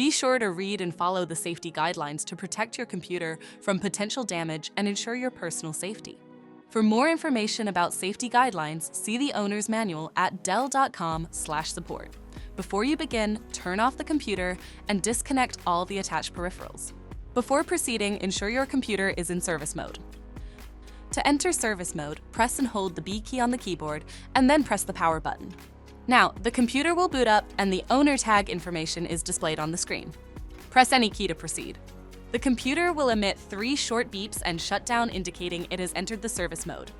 Be sure to read and follow the safety guidelines to protect your computer from potential damage and ensure your personal safety. For more information about safety guidelines, see the owner's manual at dell.com/support. Before you begin, turn off the computer and disconnect all the attached peripherals. Before proceeding, ensure your computer is in service mode. To enter service mode, press and hold the B key on the keyboard and then press the power button. Now, the computer will boot up and the owner tag information is displayed on the screen. Press any key to proceed. The computer will emit 3 short beeps and shut down, indicating it has entered the service mode.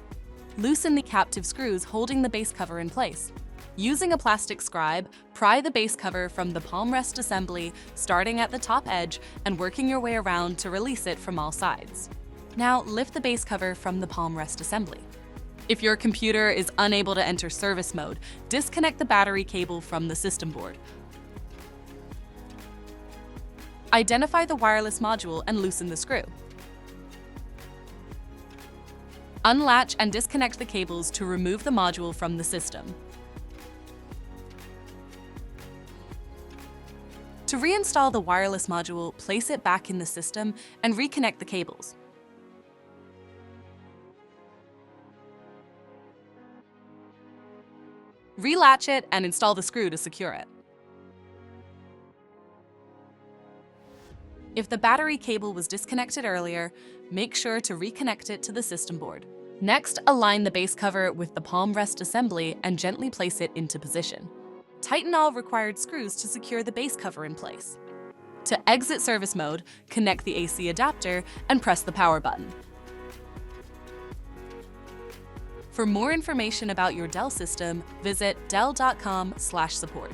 Loosen the captive screws holding the base cover in place. Using a plastic scribe, pry the base cover from the palm rest assembly, starting at the top edge and working your way around to release it from all sides. Now, lift the base cover from the palm rest assembly. If your computer is unable to enter service mode, disconnect the battery cable from the system board. Identify the wireless module and loosen the screw. Unlatch and disconnect the cables to remove the module from the system. To reinstall the wireless module, place it back in the system and reconnect the cables. Relatch it and install the screw to secure it. If the battery cable was disconnected earlier, make sure to reconnect it to the system board. Next, align the base cover with the palm rest assembly and gently place it into position. Tighten all required screws to secure the base cover in place. To exit service mode, connect the AC adapter and press the power button. For more information about your Dell system, visit dell.com/support.